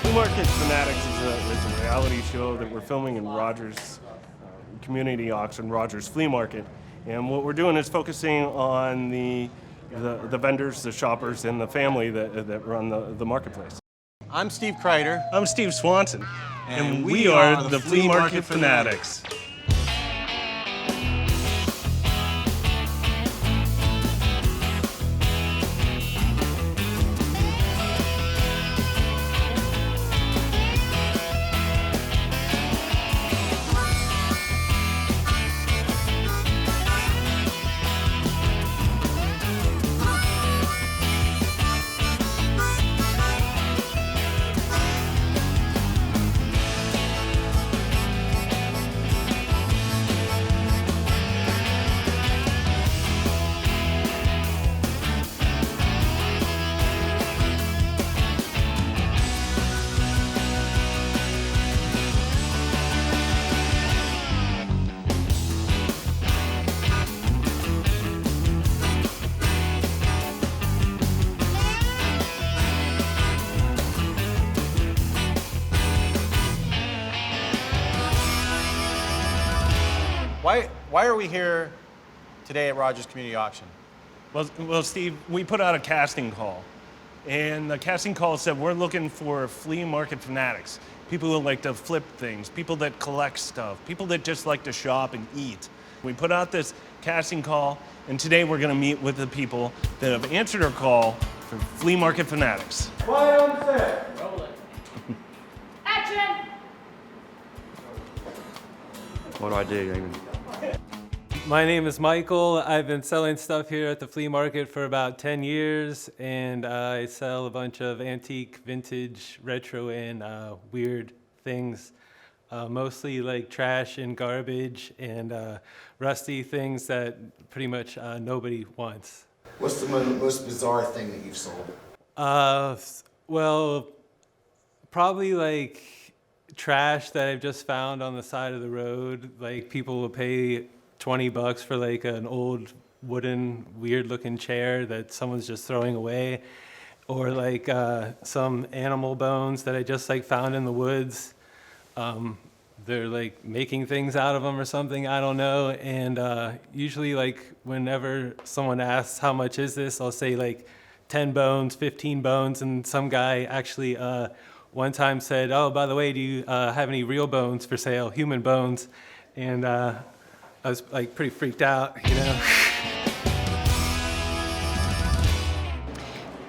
Flea Market Fanatics is a reality show that we're filming in Rogers community auction, Rogers Flea Market. And what we're doing is focusing on the vendors, the shoppers, and the family that run the marketplace. I'm Steve Kreider. I'm Steve Swanson. And we are the Flea Market Fanatics. Why are we here today at Rogers Community Auction? Well, Steve, we put out a casting call. And the casting call said we're looking for flea market fanatics. People who like to flip things, people that collect stuff, people that just like to shop and eat. We put out this casting call, and today we're going to meet with the people that have answered our call for Flea Market Fanatics. Quiet on set. Rolling. Action! What do I do? My name is Michael. I've been selling stuff here at the flea market for about 10 years, and I sell a bunch of antique, vintage, retro, and weird things, mostly like trash and garbage and rusty things that pretty much nobody wants. What's the most bizarre thing that you've sold? Well, probably like trash that I've just found on the side of the road. Like people will pay $20 for like an old wooden weird looking chair that someone's just throwing away, or like some animal bones that I just like found in the woods. They're like making things out of them or something, I don't know. And usually like whenever someone asks how much is this, I'll say like 10 bones, 15 bones, and some guy actually one time said, "Oh, by the way, do you have any real bones for sale, human bones?" And I was like pretty freaked out, you know.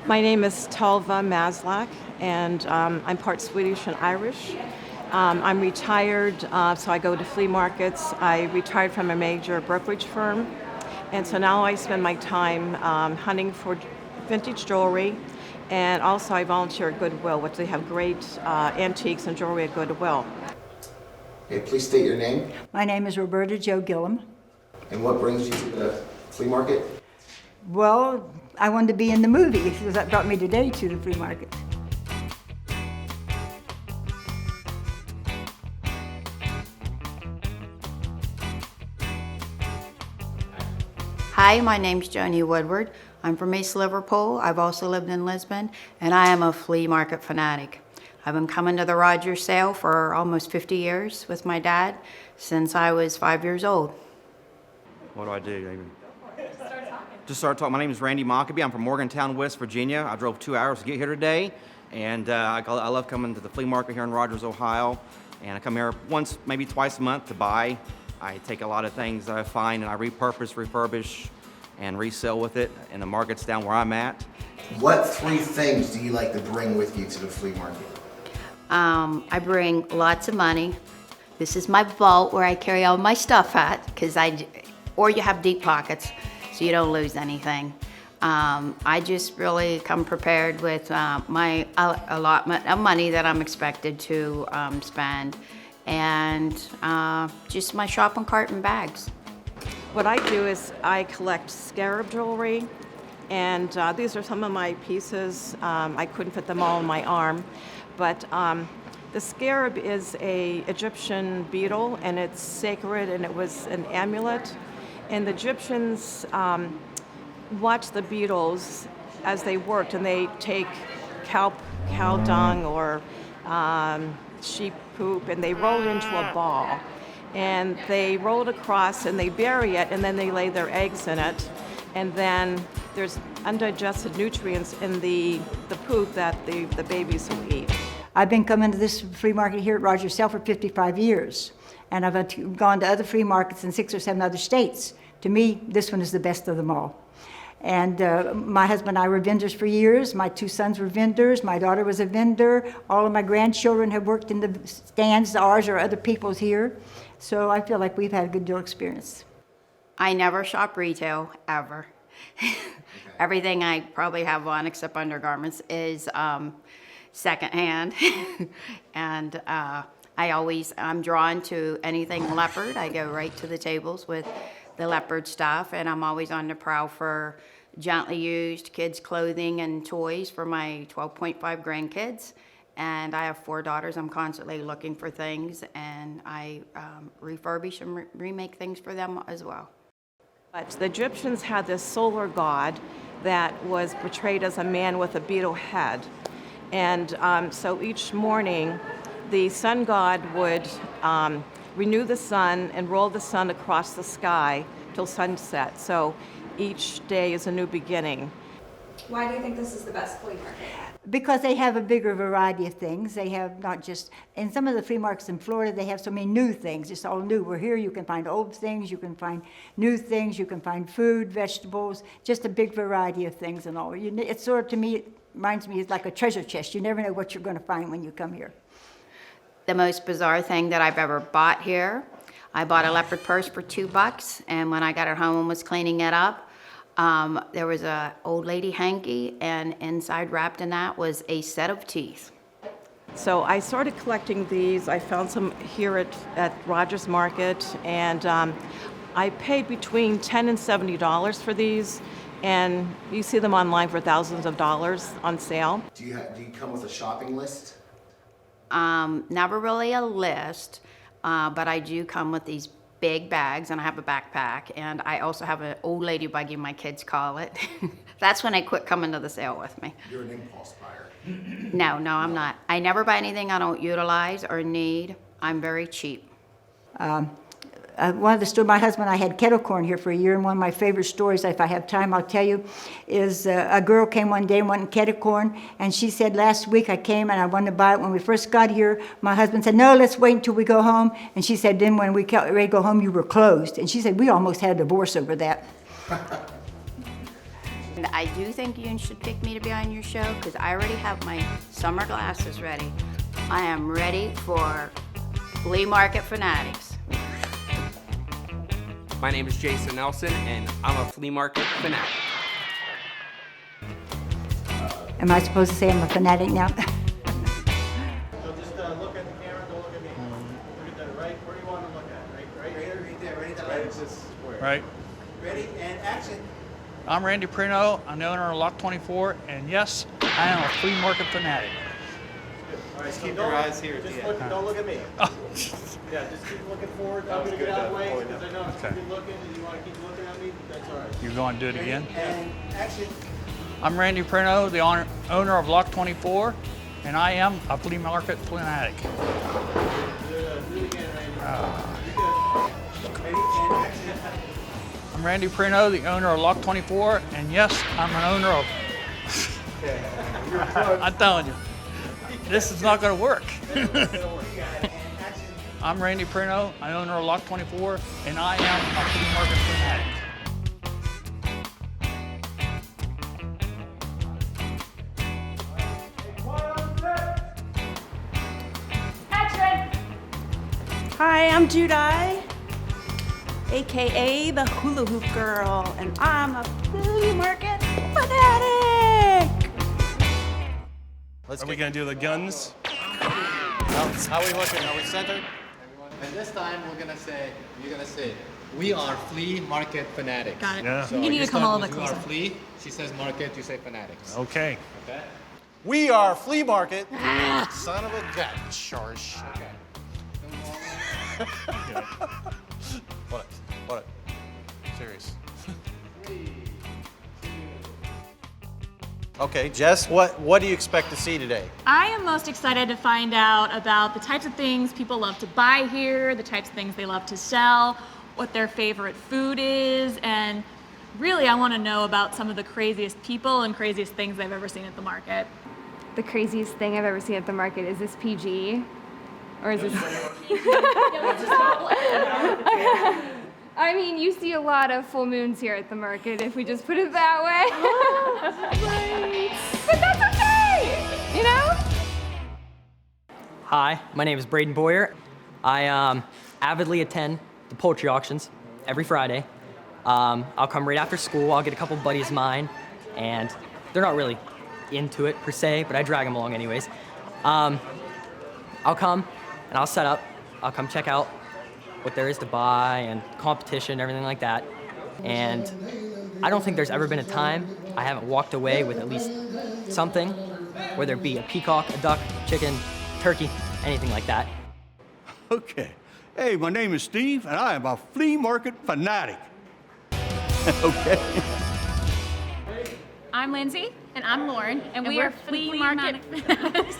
My name is Tal Vom Aslak, and I'm part Swedish and Irish. I'm retired, so I go to flea markets. I retired from a major brokerage firm, and so now I spend my time hunting for vintage jewelry, and also I volunteer at Goodwill, which they have great antiques and jewelry at Goodwill. Okay, please state your name. My name is Roberta Jo Gilliam. And what brings you to the flea market? Well, I wanted to be in the movie, because that brought me today to the flea market. Hi, my name's Joni Woodward. I'm from East Liverpool. I've also lived in Lisbon, and I am a flea market fanatic. I've been coming to the Rogers sale for almost 50 years with my dad since I was 5 years old. What do I do? Just start talking. My name is Randy Mockabee. I'm from Morgantown, West Virginia. I drove 2 hours to get here today, and I love coming to the flea market here in Rogers, Ohio. And I come here once, maybe twice a month to buy. I take a lot of things that I find and I repurpose, refurbish, and resell with it. And the market's down where I'm at. What 3 things do you like to bring with you to the flea market? I bring lots of money. This is my vault where I carry all my stuff at, or you have deep pockets so you don't lose anything. I just really come prepared with my allotment of money that I'm expected to spend, and just my shopping cart and bags. What I do is I collect Scarab Jewelry, and these are some of my pieces. I couldn't fit them all in my arm, but the scarab is a Egyptian beetle, and it's sacred, and it was an amulet. And the Egyptians watched the beetles as they worked, and they take cow dung or sheep poop, and they roll it into a ball. And they roll it across and they bury it, and then they lay their eggs in it. And then there's undigested nutrients in the poop that the babies will eat. I've been coming to this flea market here at Rogers for 55 years. And I've gone to other flea markets in 6 or 7 other states. To me, this one is the best of them all. And my husband and I were vendors for years. My 2 sons were vendors. My daughter was a vendor. All of my grandchildren have worked in the stands, ours or other people's here. So I feel like we've had a good deal of experience. I never shop retail, ever. Everything I probably have on, except undergarments, is secondhand. And I'm drawn to anything leopard. I go right to the tables with the leopard stuff, and I'm always on the prowl for gently used kids' clothing and toys for my 12.5 grandkids. And I have 4 daughters. I'm constantly looking for things, and I refurbish and remake things for them as well. But the Egyptians had this solar god that was portrayed as a man with a beetle head. And so each morning, the sun god would renew the sun and roll the sun across the sky till sunset. So each day is a new beginning. Why do you think this is the best flea market? Because they have a bigger variety of things. They have not just, in some of the flea markets in Florida, they have so many new things. It's all new. We're here, you can find old things, you can find new things, you can find food, vegetables, just a big variety of things and all. It's sort of, to me, it reminds me, it's like a treasure chest. You never know what you're going to find when you come here. The most bizarre thing that I've ever bought here, I bought a leopard purse for $2, and when I got it home and was cleaning it up, there was a old lady hanky, and inside wrapped in that was a set of teeth. So I started collecting these. I found some here at Rogers Market, and I paid between $10 and $70 for these, and you see them online for thousands of dollars on sale. Do you come with a shopping list? Never really a list, but I do come with these big bags, and I have a backpack, and I also have an old lady buggy, my kids call it. That's when I quit coming to the sale with me. You're an impulse buyer. No, I'm not. I never buy anything I don't utilize or need. I'm very cheap. One of the stories, my husband and I had kettle corn here for a year, and one of my favorite stories, if I have time, I'll tell you, is a girl came one day and wanted kettle corn, and she said, last week I came and I wanted to buy it. When we first got here, my husband said, no, let's wait until we go home. And she said, then when we got ready to go home, you were closed. And she said, we almost had a divorce over that. And I do think you should pick me to be on your show, because I already have my summer glasses ready. I am ready for Flea Market Fanatics. My name is Jason Nelson, and I'm a flea market fanatic. Am I supposed to say I'm a fanatic now? So just look at the camera, don't look at me. Look at that, right? Where do you want to look at? Right there, right at this square. Right. Ready, and action. I'm Randy Prino. I'm the owner of Lot 24, and yes, I am a flea market fanatic. All right, so keep your eyes here. Just look, don't look at me. Yeah, just keep looking forward. I'm going to get out of the way because I know if you keep looking and you want to keep looking at me, that's all right. You're going to do it again? And action. I'm Randy Prino, the owner of Lot 24, and I am a flea market fanatic. Do it again, Randy. Ready, and action. I'm Randy Prino, the owner of Lot 24, and yes, I'm an owner of... I'm telling you, this is not going to work. I'm Randy Prino, I'm owner of Lot 24, and I am a flea market fanatic. Action! Hi, I'm Judeye, aka the Hula-Hoop Girl, and I'm a Flea Market Fanatic! Are we going to do the guns? How are we looking? Are we centered? And this time you're gonna say, we are flea market fanatics. Got it. Yeah. So You need to come a little bit You are closer. flea, she says market, you say fanatics. Okay. Okay? We are Flea Market. Son of a gun, Charge. Okay. What? Serious. 3, 2. Okay, Jess, what do you expect to see today? I am most excited to find out about the types of things people love to buy here, the types of things they love to sell, what their favorite food is, and really I want to know about some of the craziest people and craziest things I've ever seen at the market. The craziest thing I've ever seen at the market, is this PG? Or is this... I mean, you see a lot of full moons here at the market, if we just put it that way. Right. But that's okay, you know? Hi, my name is Braden Boyer. I avidly attend the poultry auctions every Friday. I'll come right after school. I'll get a couple buddies of mine, and they're not really into it per se, but I drag them along anyways. I'll come and I'll set up. I'll come check out what there is to buy and competition, everything like that. And I don't think there's ever been a time I haven't walked away with at least something, whether it be a peacock, a duck, chicken, turkey, anything like that. Okay. Hey, my name is Steve, and I am a flea market fanatic. Okay. I'm Lindsay. And I'm Lauren. And we are Flea Market Fanatics.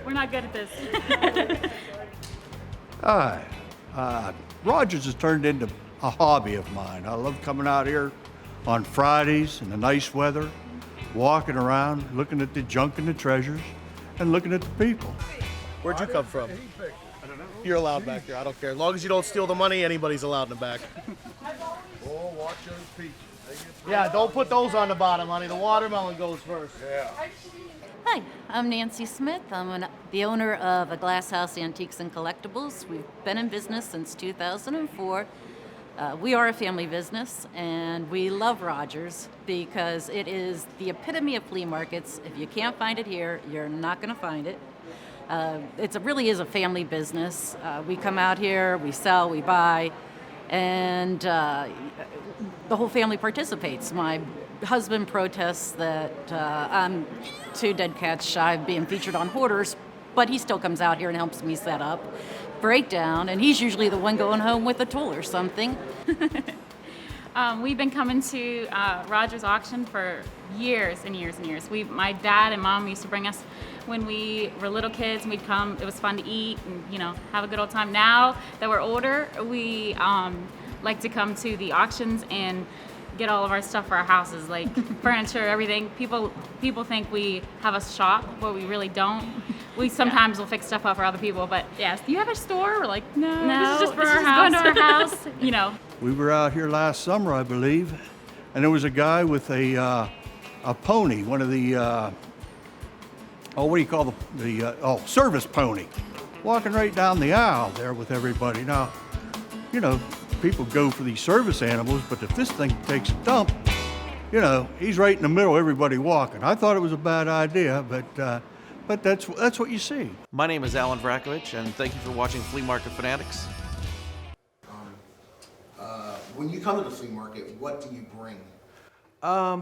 We're not good at this. Hi. Rogers has turned into a hobby of mine. I love coming out here on Fridays in the nice weather, walking around, looking at the junk and the treasures, and looking at the people. Where'd you come from? You're allowed back here. I don't care. As long as you don't steal the money, anybody's allowed in the back. Oh, watch those peaches. Yeah, don't put those on the bottom, honey. The watermelon goes first. Yeah. Hi, I'm Nancy Smith. I'm the owner of a Glass House Antiques and Collectibles. We've been in business since 2004. We are a family business, and we love Rogers because it is the epitome of flea markets. If you can't find it here, you're not going to find it. It really is a family business. We come out here, we sell, we buy, and the whole family participates. My husband protests that I'm 2 dead cats shy of being featured on Hoarders, but he still comes out here and helps me set up, break down, and he's usually the one going home with a tool or something. We've been coming to Rogers Auction for years and years and years. My dad and mom used to bring us when we were little kids, and we'd come. It was fun to eat and have a good old time. Now that we're older, we like to come to the auctions and get all of our stuff for our houses, like furniture, everything. People think we have a shop, but we really don't. We sometimes will fix stuff up for other people, but yes, do you have a store? We're like, no, this is just for our house. Going to our house, We were out here last summer, I believe, and there was a guy with a pony, one of the, what do you call the service pony, walking right down the aisle there with everybody. Now, people go for these service animals, but if this thing takes a dump, he's right in the middle of everybody walking. I thought it was a bad idea, but that's what you see. My name is Alan Vrakovich, and thank you for watching Flea Market Fanatics. When you come to the flea market, what do you bring?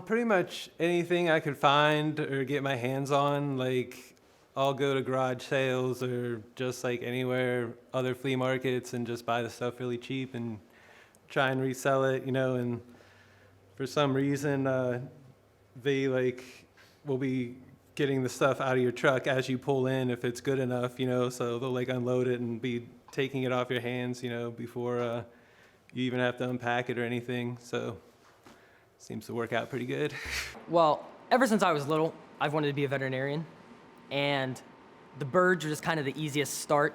Pretty much anything I could find or get my hands on. Like, I'll go to garage sales or just like anywhere, other flea markets, and just buy the stuff really cheap and try and resell it, and for some reason, they will be getting the stuff out of your truck as you pull in if it's good enough, so they'll unload it and be taking it off your hands, before you even have to unpack it or anything, so seems to work out pretty good. Well, ever since I was little, I've wanted to be a veterinarian, and the birds are just kind of the easiest start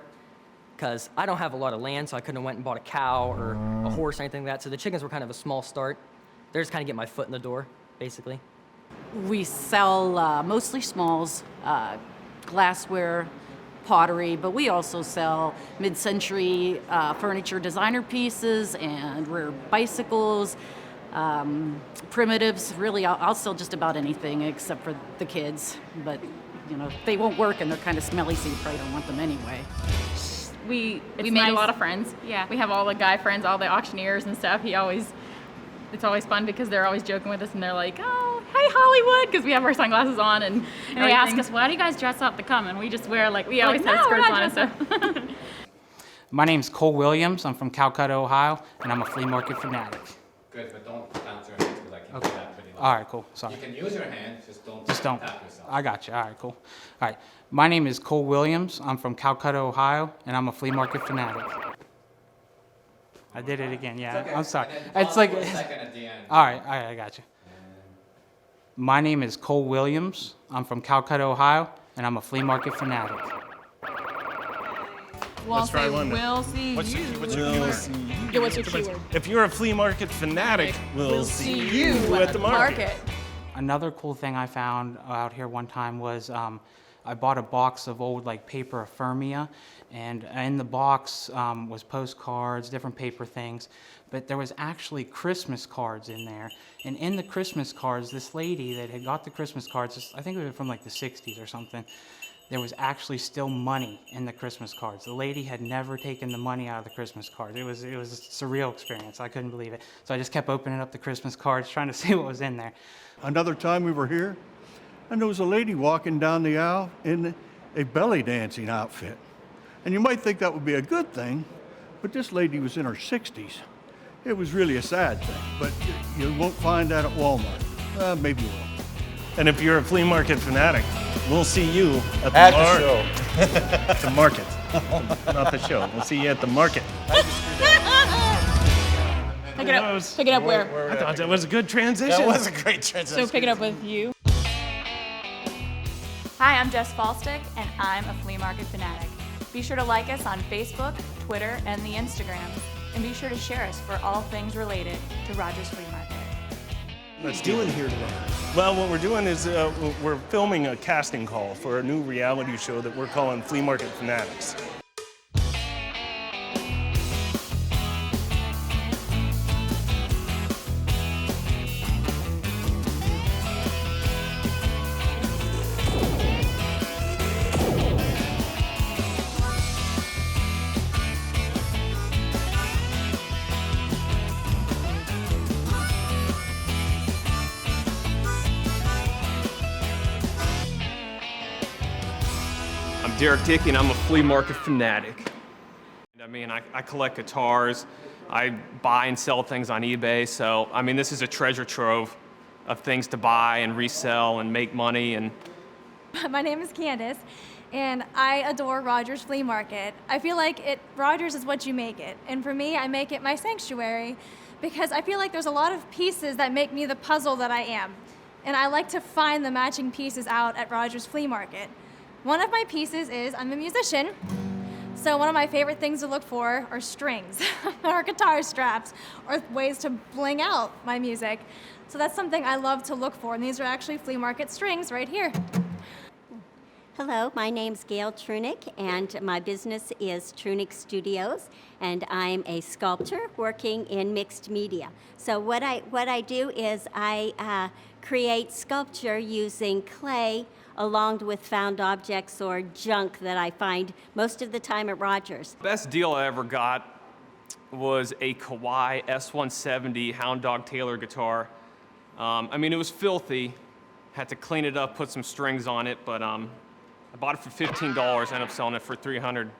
because I don't have a lot of land, so I couldn't have went and bought a cow or a horse or anything like that, so the chickens were kind of a small start. They're just kind of get my foot in the door, basically. We sell mostly smalls, glassware, pottery, but we also sell mid-century furniture designer pieces and rare bicycles, primitives. Really, I'll sell just about anything except for the kids, but they won't work and they're kind of smelly, so you probably don't want them anyway. We made a lot of friends. Yeah, we have all the guy friends, all the auctioneers and stuff. It's always fun because they're always joking with us and they're like, oh, hey Hollywood, because we have our sunglasses on and they ask us, why do you guys dress up to come? And we just wear we always have skirts on and stuff. My name's Cole Williams. I'm from Calcutta, Ohio, and I'm a flea market fanatic. Good, but don't bounce your hands because I can do that pretty loud. All right, cool. Sorry. You can use your hand, just don't tap yourself. I got you. All right, cool. All right. My name is Cole Williams. I'm from Calcutta, Ohio, and I'm a flea market fanatic. I did it again. Yeah, okay. I'm sorry. And then It's like. for a second at the end. All right, I got you. My name is Cole Williams. I'm from Calcutta, Ohio, and I'm a flea market fanatic. Let's try one. We'll see What's you. what's your keyword? Yeah, what's your keyword? If you're a flea market fanatic, we'll see you at the market. Another cool thing I found out here one time was I bought a box of old like paper ephemera, and in the box was postcards, different paper things, but there was actually Christmas cards in there. And in the Christmas cards, this lady that had got the Christmas cards, I think it was from like the 60s or something, there was actually still money in the Christmas cards. The lady had never taken the money out of the Christmas cards. It was a surreal experience. I couldn't believe it. So I just kept opening up the Christmas cards, trying to see what was in there. Another time we were here, and there was a lady walking down the aisle in a belly dancing outfit. And you might think that would be a good thing, but this lady was in her 60s. It was really a sad thing, but you won't find that at Walmart. Maybe you will. And if you're a flea market fanatic, we'll see you at At the show. At the market. Not the show. We'll see you at the market. Pick it up. Pick it up where? I thought that was a good transition. That was a great transition. So pick it up with you. Hi, I'm Jess Faulstich, and I'm a flea market fanatic. Be sure to like us on Facebook, Twitter, and the Instagrams. And be sure to share us for all things related to Rogers Flea Market. What are you doing here today? Well, what we're doing is we're filming a casting call for a new reality show that we're calling Flea Market Fanatics. I'm Derek Dickey, and I'm a flea market fanatic. I mean, I collect guitars. I buy and sell things on eBay. So, I mean, this is a treasure trove of things to buy and resell and make money. And My name is Candace, and I adore Rogers Flea Market. I feel like Rogers is what you make it. And for me, I make it my sanctuary because I feel like there's a lot of pieces that make me the puzzle that I am. And I like to find the matching pieces out at Rogers Flea Market. One of my pieces is I'm a musician, so one of my favorite things to look for are strings or guitar straps or ways to bling out my music. So that's something I love to look for, and these are actually flea market strings right here. Hello, my name's Gail Trunick, and my business is Trunick Studios, and I'm a sculptor working in mixed media. So what I do is I create sculpture using clay along with found objects or junk that I find most of the time at Rogers. best deal I ever got was a Kawai S170 Hound Dog Taylor guitar. I mean, it was filthy. Had to clean it up, put some strings on it, but I bought it for $15, ended up selling it for $315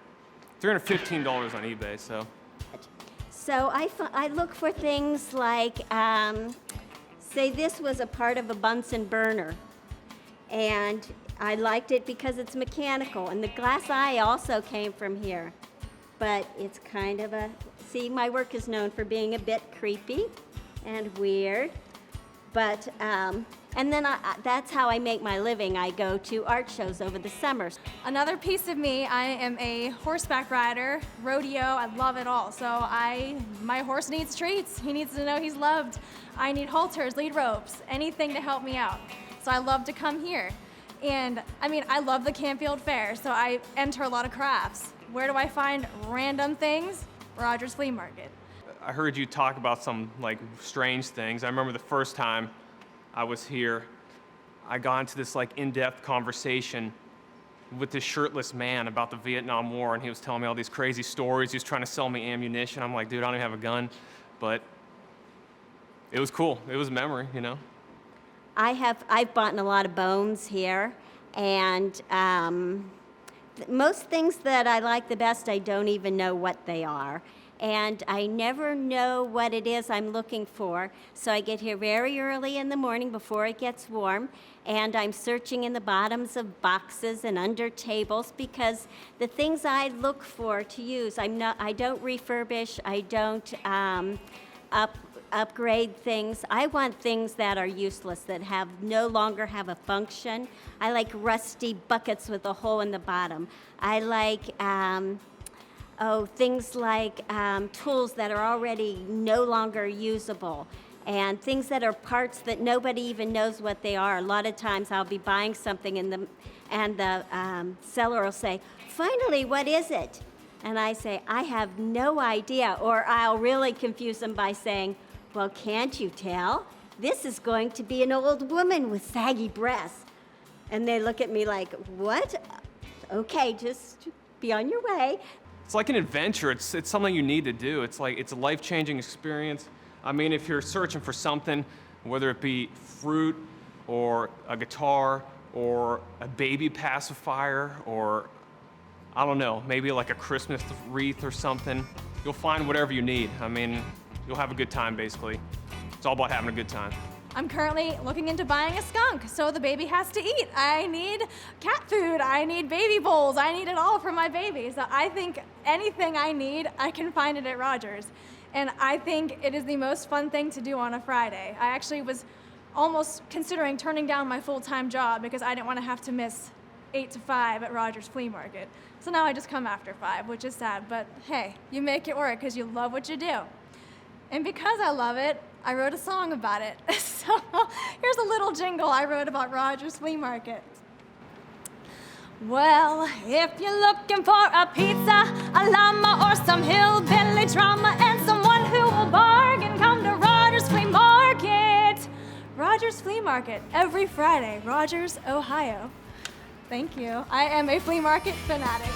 on eBay, so. So I look for things like, say this was a part of a Bunsen burner, and I liked it because it's mechanical, and the glass eye also came from here. But it's kind of see, my work is known for being a bit creepy and weird, but, and then that's how I make my living. I go to art shows over the summers. Another piece of me, I am a horseback rider, rodeo, I love it all. So my horse needs treats. He needs to know he's loved. I need halters, lead ropes, anything to help me out. So I love to come here. And I mean, I love the Campfield Fair, so I enter a lot of crafts. Where do I find random things? Rogers Flea Market. I heard you talk about some like strange things. I remember the first time I was here, I got into this like in-depth conversation with this shirtless man about the Vietnam War, and he was telling me all these crazy stories. He was trying to sell me ammunition. I'm like, dude, I don't even have a gun. But it was cool. It was a memory, you know? I've bought a lot of bones here, and most things that I like the best, I don't even know what they are. and I never know what it is I'm looking for. So I get here very early in the morning before it gets warm, and I'm searching in the bottoms of boxes and under tables because the things I look for to use, I don't refurbish, I don't upgrade things. I want things that are useless, that no longer have a function. I like rusty buckets with a hole in the bottom. I like things like tools that are already no longer usable, and things that are parts that nobody even knows what they are. A lot of times I'll be buying something and the seller will say, "Finally, what is it?" And I say, "I have no idea," or I'll really confuse them by saying, "Well, can't you tell? This is going to be an old woman with saggy breasts." And they look at me like, "What?" "Okay, just be on your way." It's like an adventure. It's something you need to do. It's a life-changing experience. I mean, if you're searching for something, whether it be fruit or a guitar or a baby pacifier or, I don't know, maybe like a Christmas wreath or something, you'll find whatever you need. I mean, you'll have a good time, basically. It's all about having a good time. I'm currently looking into buying a skunk, so the baby has to eat. I need cat food, I need baby bowls, I need it all for my baby. So I think anything I need, I can find it at Rogers. And I think it is the most fun thing to do on a Friday. I actually was almost considering turning down my full-time job because I didn't want to have to miss 8 to 5 at Rogers Flea Market. So now I just come after 5, which is sad, but hey, you make it work because you love what you do. And because I love it, I wrote a song about it. So here's a little jingle I wrote about Rogers Flea Market. Well, if you're looking for a pizza, a llama, or some hillbilly drama, and someone who will bargain, come to Rogers Flea Market. Rogers Flea Market, every Friday, Rogers, Ohio. Thank you. I am a flea market fanatic.